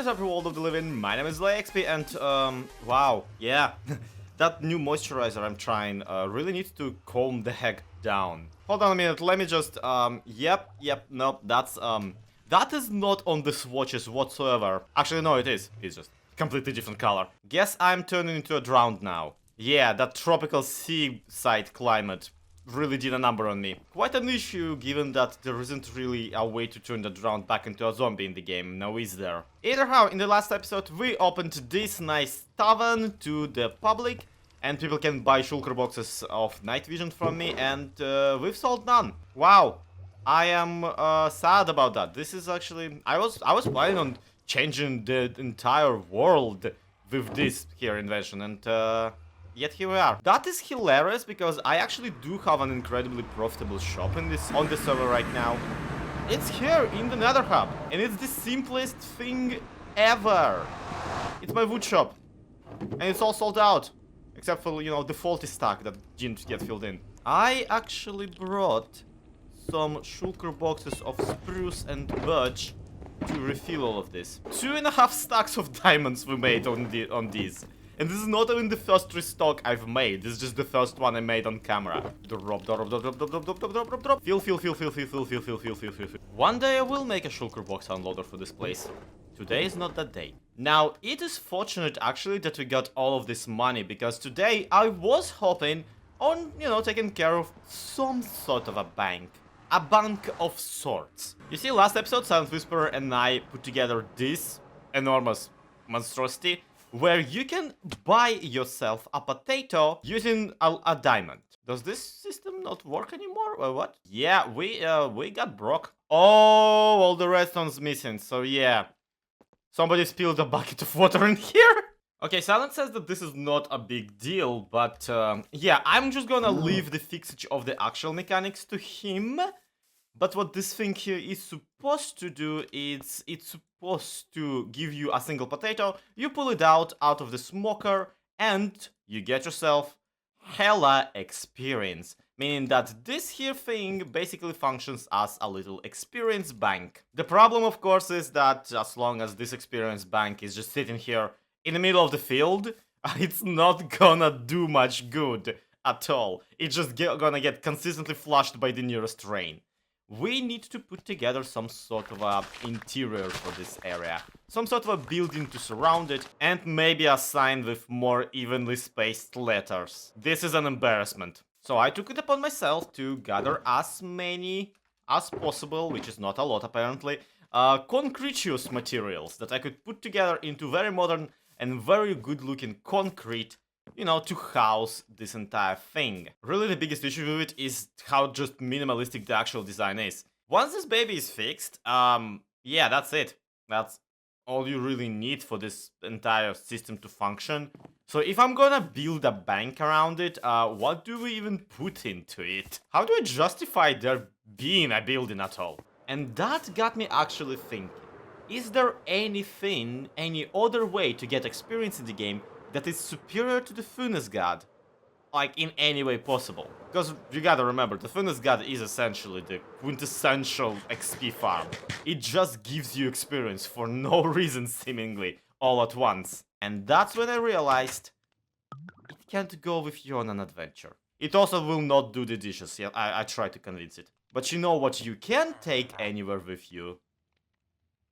is up, world of the living? My name is LayXP, and wow, yeah, that new moisturizer I'm trying really needs to calm the heck down. Hold on a minute, let me just yep, nope, that is not on the swatches whatsoever. Actually, no, it is. It's just completely different color. Guess I'm turning into a drowned now. Yeah, that tropical seaside climate really did a number on me. Quite an issue, given that there isn't really a way to turn the drowned back into a zombie in the game, now is there? Either how, in the last episode we opened this nice tavern to the public, and people can buy shulker boxes of night vision from me, and we've sold none. Wow, I am sad about that. This is actually, I was planning on changing the entire world with this here invention, and yet here we are. That is hilarious because I actually do have an incredibly profitable shop on this server right now. It's here in the Nether Hub, and it's the simplest thing ever. It's my wood shop, and it's all sold out, except for, you know, the faulty stack that didn't get filled in. I actually brought some shulker boxes of spruce and birch to refill all of this. 2.5 stacks of diamonds we made on these. And this is not even the first restock I've made. This is just the first one I made on camera. Drop. Fill. One day I will make a shulker box unloader for this place. Today is not that day. Now, it is fortunate actually that we got all of this money, because today I was hoping on, you know, taking care of some sort of a bank. A bank of sorts. You see, last episode, Silent Whisperer and I put together this enormous monstrosity, where you can buy yourself a potato using a diamond. Does this system not work anymore, or what? Yeah, we got broke. Oh, all the redstone's missing, so yeah. Somebody spilled a bucket of water in here. Okay, Silent says that this is not a big deal, but yeah, I'm just gonna leave the fixage of the actual mechanics to him. But what this thing here is supposed to do is it's supposed to give you a single potato, you pull it out of the smoker, and you get yourself hella experience. Meaning that this here thing basically functions as a little experience bank. The problem, of course, is that as long as this experience bank is just sitting here in the middle of the field, it's not gonna do much good at all. It's just gonna get consistently flushed by the nearest rain. We need to put together some sort of a interior for this area. Some sort of a building to surround it, and maybe a sign with more evenly spaced letters. This is an embarrassment. So I took it upon myself to gather as many as possible, which is not a lot apparently, concreteous materials that I could put together into very modern and very good looking concrete, you know, to house this entire thing. Really, the biggest issue with it is how just minimalistic the actual design is. Once this baby is fixed, yeah, that's it. That's all you really need for this entire system to function. So if I'm gonna build a bank around it, what do we even put into it? How do I justify there being a building at all? And that got me actually thinking. Is there anything, any other way to get experience in the game that is superior to the Furnace God, like in any way possible? Because you gotta remember, the Furnace God is essentially the quintessential XP farm. It just gives you experience for no reason, seemingly, all at once. And that's when I realized it can't go with you on an adventure. It also will not do the dishes. Yeah, I tried to convince it. But you know what you can take anywhere with you?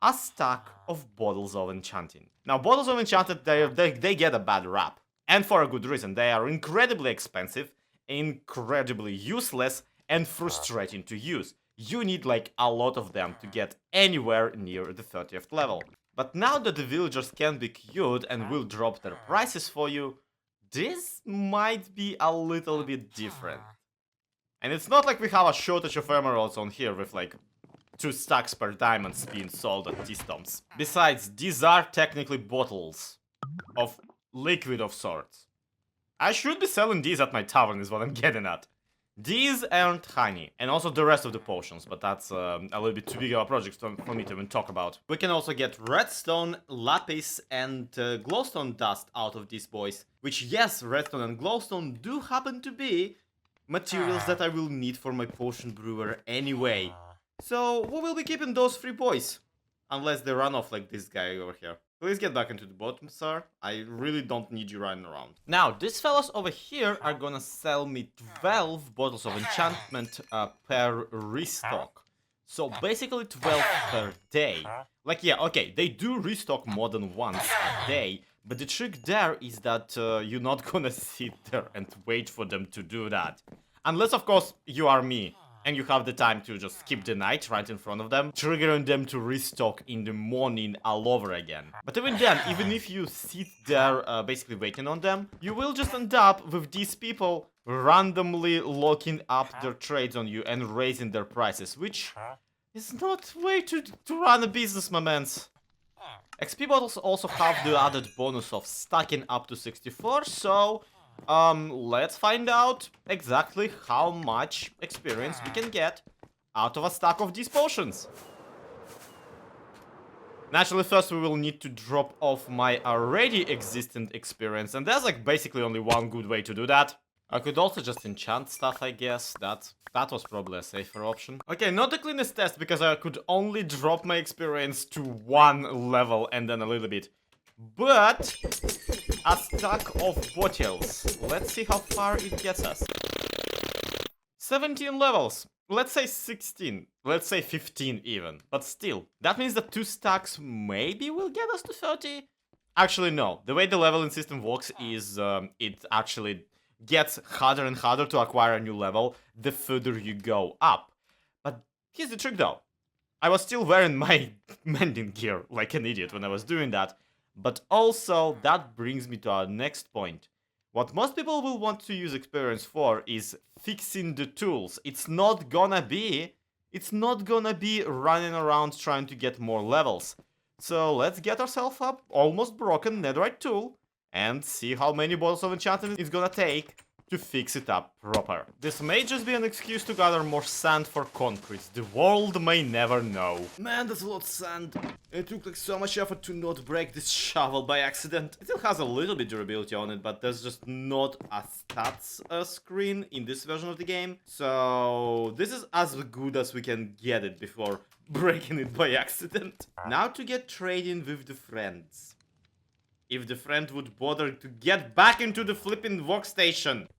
A stack of Bottles of Enchanting. Now, Bottles of Enchanted, they get a bad rap. And for a good reason. They are incredibly expensive, incredibly useless, and frustrating to use. You need like a lot of them to get anywhere near the 30th level. But now that the villagers can be cured and will drop their prices for you, this might be a little bit different. And it's not like we have a shortage of emeralds on here with like 2 stacks per diamonds being sold at T-Stomps. Besides, these are technically bottles of liquid of sorts. I should be selling these at my tavern is what I'm getting at. These aren't honey, and also the rest of the potions, but that's a little bit too big of a project for me to even talk about. We can also get redstone, lapis, and glowstone dust out of these boys. Which, yes, redstone and glowstone do happen to be materials that I will need for my potion brewer anyway. So we will be keeping those 3 boys. Unless they run off like this guy over here. Please get back into the bottom, sir. I really don't need you running around. Now, these fellas over here are gonna sell me 12 bottles of enchantment per restock. So basically 12 per day. Like, yeah, okay, they do restock more than once a day, but the trick there is that you're not gonna sit there and wait for them to do that. Unless, of course, you are me, and you have the time to just skip the night right in front of them, triggering them to restock in the morning all over again. But even then, even if you sit there basically waiting on them, you will just end up with these people randomly locking up their trades on you and raising their prices, which is not way to run a business, my mans. XP bottles also have the added bonus of stacking up to 64, so let's find out exactly how much experience we can get out of a stack of these potions. Naturally, first we will need to drop off my already existent experience, and there's like basically only one good way to do that. I could also just enchant stuff, I guess. That was probably a safer option. Okay, not the cleanest test, because I could only drop my experience to 1 level and then a little bit. But a stack of bottles. Let's see how far it gets us. 17 levels. Let's say 16. Let's say 15 even. But still, that means that 2 stacks maybe will get us to 30? Actually, no. The way the leveling system works is it actually gets harder and harder to acquire a new level the further you go up. But here's the trick though. I was still wearing my mending gear like an idiot when I was doing that. But also, that brings me to our next point. What most people will want to use experience for is fixing the tools. It's not gonna be running around trying to get more levels. So let's get ourselves up almost broken netherite tool and see how many bottles of enchantment it's gonna take to fix it up proper. This may just be an excuse to gather more sand for concrete. The world may never know. Man, that's a lot of sand. It took like so much effort to not break this shovel by accident. It still has a little bit durability on it, but there's just not a stats screen in this version of the game. So this is as good as we can get it before breaking it by accident. Now to get trading with the friends. If the friend would bother to get back into the flipping workstation.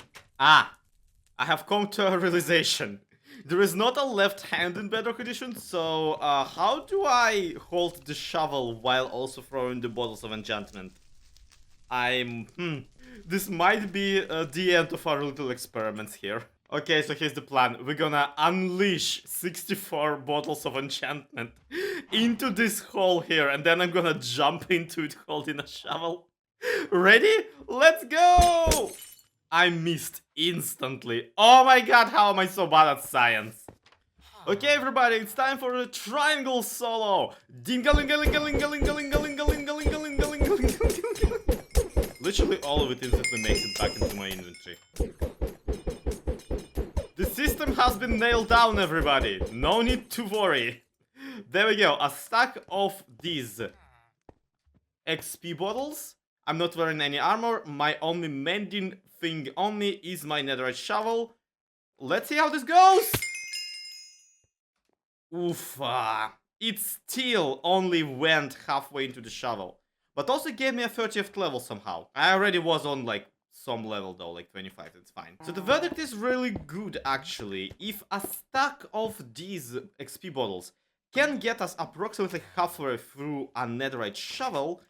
Ah, I have come to a realization. There is not a left hand in Bedrock Edition, so how do I hold the shovel while also throwing the bottles of enchantment? This might be the end of our little experiments here. Okay, so here's the plan. We're gonna unleash 64 bottles of enchantment into this hole here, and then I'm gonna jump into it holding a shovel. Ready? Let's go! I missed instantly. Oh my god, how am I so bad at science? Okay, everybody, it's time for the triangle solo. Ding-a-ling-a-ling-a-ling-a-ling-a-ling-a-ling-a-ling-a-ling-a-ling-a-ling. Literally all of it instantly makes it back into my inventory. The system has been nailed down, everybody. No need to worry. There we go. A stack of these XP bottles. I'm not wearing any armor. My only mending thing only is my netherite shovel. Let's see how this goes. Oof. It still only went halfway into the shovel. But also gave me a 30th level somehow. I already was on like some level though, like 25, it's fine. So the verdict is really good actually. If a stack of these XP bottles can get us approximately halfway through a netherite shovel,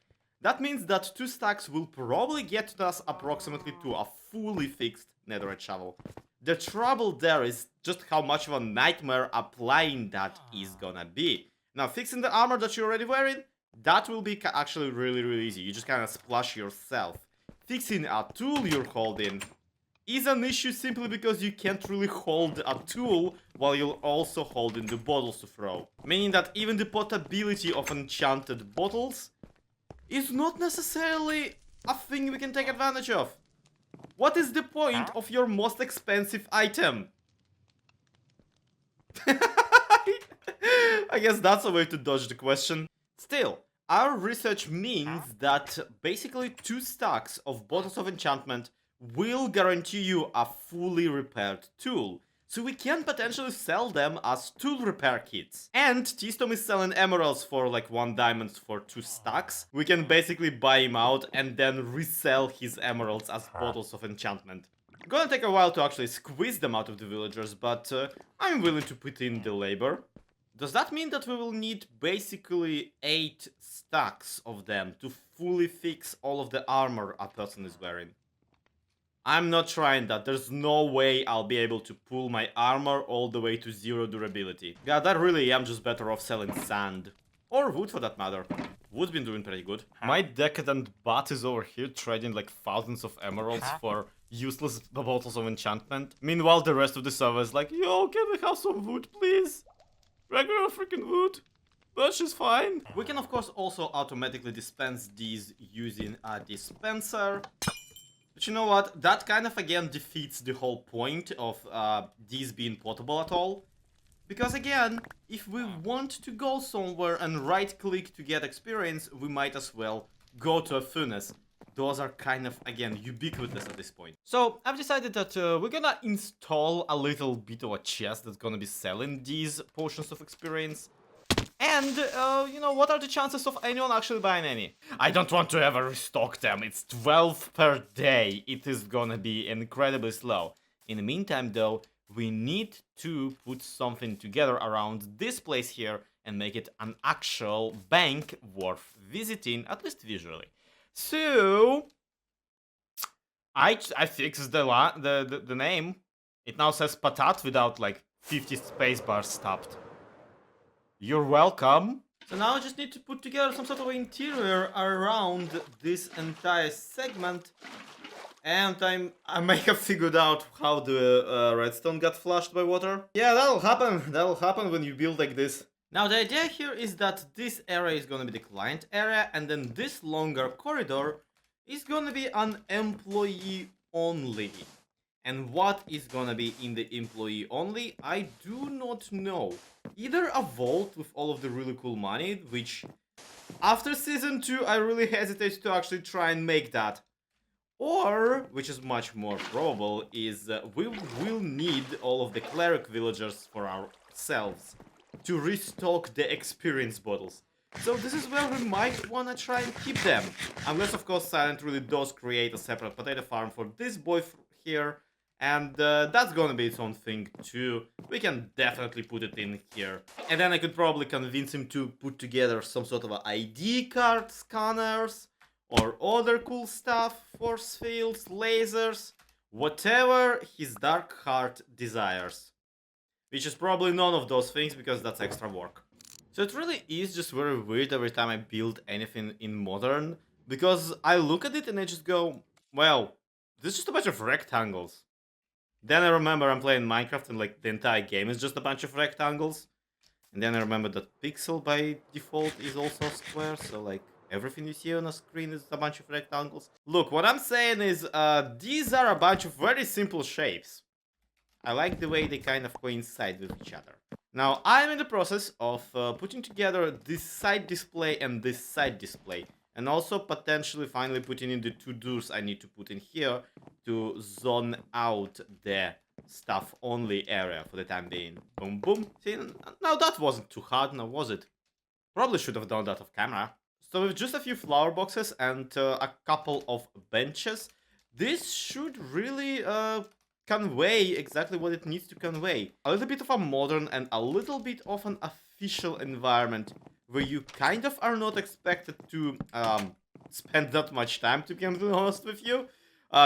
that means that 2 stacks will probably get us approximately to a fully fixed netherite shovel. The trouble there is just how much of a nightmare applying that is gonna be. Now fixing the armor that you're already wearing, that will be actually really easy. You just kind of splash yourself. Fixing a tool you're holding is an issue simply because you can't really hold a tool while you're also holding the bottles to throw. Meaning that even the potability of enchanted bottles is not necessarily a thing we can take advantage of. What is the point of your most expensive item? I guess that's a way to dodge the question. Still, our research means that basically 2 stacks of bottles of enchantment will guarantee you a fully repaired tool. so we can potentially sell them as tool repair kits. And T-Storm is selling emeralds for like 1 diamond for 2 stacks. We can basically buy him out and then resell his emeralds as bottles of enchantment. Gonna take a while to actually squeeze them out of the villagers, but I'm willing to put in the labor. Does that mean that we will need basically 8 stacks of them to fully fix all of the armor a person is wearing? I'm not trying that. There's no way I'll be able to pull my armor all the way to 0 durability. God, I really am just better off selling sand. Or wood for that matter. Wood's been doing pretty good. My decadent bot is over here trading like thousands of emeralds for useless bottles of enchantment. Meanwhile, the rest of the server is like, yo, can we have some wood, please? Regular freaking wood. Birch is fine. We can of course also automatically dispense these using a dispenser. But you know what? That kind of again defeats the whole point of these being potable at all. Because again, if we want to go somewhere and right click to get experience, we might as well go to a furnace. Those are kind of, again, ubiquitous at this point. So I've decided that we're gonna install a little bit of a chest that's gonna be selling these potions of experience. And, you know, what are the chances of anyone actually buying any? I don't want to ever restock them. It's 12 per day. It is gonna be incredibly slow. In the meantime, though, we need to put something together around this place here and make it an actual bank worth visiting, at least visually. So, I fixed the name. It now says Patat without like 50 spacebars stopped. You're welcome. So now I just need to put together some sort of interior around this entire segment. And I may have figured out how the redstone got flushed by water. Yeah, that'll happen. That'll happen when you build like this. Now the idea here is that this area is gonna be the client area, and then this longer corridor is gonna be an employee only. And what is gonna be in the employee only, I do not know. Either a vault with all of the really cool money, which after season 2 I really hesitate to actually try and make that. Or, which is much more probable, is we will need all of the cleric villagers for ourselves to restock the experience bottles. So this is where we might wanna try and keep them. Unless of course Silent really does create a separate potato farm for this boy here. And that's gonna be its own thing too. We can definitely put it in here. And then I could probably convince him to put together some sort of ID card scanners or other cool stuff, force fields, lasers, whatever his dark heart desires. Which is probably none of those things because that's extra work. So it really is just very weird every time I build anything in modern, because I look at it and I just go, well, this is just a bunch of rectangles. Then I remember I'm playing Minecraft and like the entire game is just a bunch of rectangles. And then I remember that pixel by default is also square, so like everything you see on a screen is a bunch of rectangles. Look, what I'm saying is these are a bunch of very simple shapes. I like the way they kind of coincide with each other. Now I'm in the process of putting together this side display and this side display. And also potentially finally putting in the 2 doors I need to put in here to zone out the stuff only area for the time being. Boom, boom. See, now that wasn't too hard, now was it? Probably should have done that off camera. So with just a few flower boxes and a couple of benches, this should really convey exactly what it needs to convey. A little bit of a modern and a little bit of an official environment where you kind of are not expected to spend that much time, to be completely honest with you.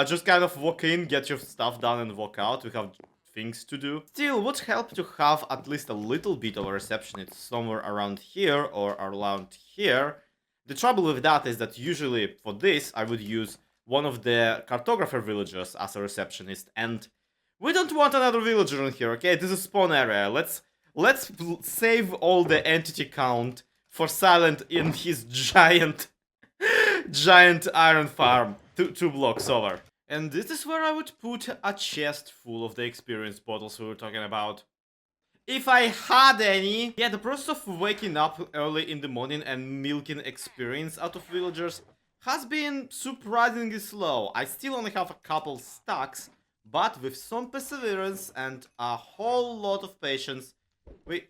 Just kind of walk in, get your stuff done and walk out. We have things to do. Still, would help to have at least a little bit of a receptionist somewhere around here or around here. The trouble with that is that usually for this I would use one of the cartographer villagers as a receptionist, and we don't want another villager in here, okay? This is spawn area. Let's save all the entity count for Silent in his giant iron farm 2 blocks over. And this is where I would put a chest full of the experience bottles we were talking about. If I had any. Yeah, the process of waking up early in the morning and milking experience out of villagers has been surprisingly slow. I still only have a couple stacks, But with some perseverance and a whole lot of patience, we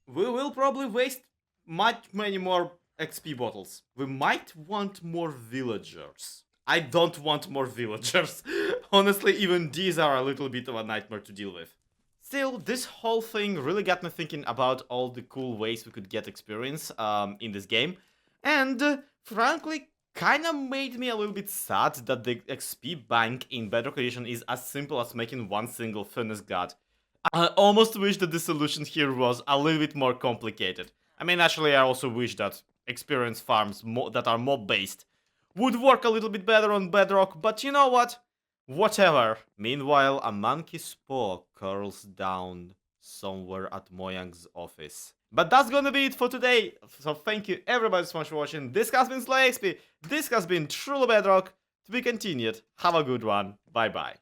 will probably waste many more XP bottles. We might want more villagers. I don't want more villagers. Honestly, even these are a little bit of a nightmare to deal with. Still, this whole thing really got me thinking about all the cool ways we could get experience in this game. And frankly, kinda made me a little bit sad that the XP bank in Bedrock Edition is as simple as making one single furnace god. I almost wish that the solution here was a little bit more complicated. I mean, actually, I also wish that experience farms that are mob based would work a little bit better on Bedrock, but you know what? Whatever. Meanwhile, a monkey's paw curls down somewhere at Mojang's office. But that's gonna be it for today. So thank you everybody so much for watching. This has been SlayXP. This has been Truly Bedrock. To be continued. Have a good one. Bye bye.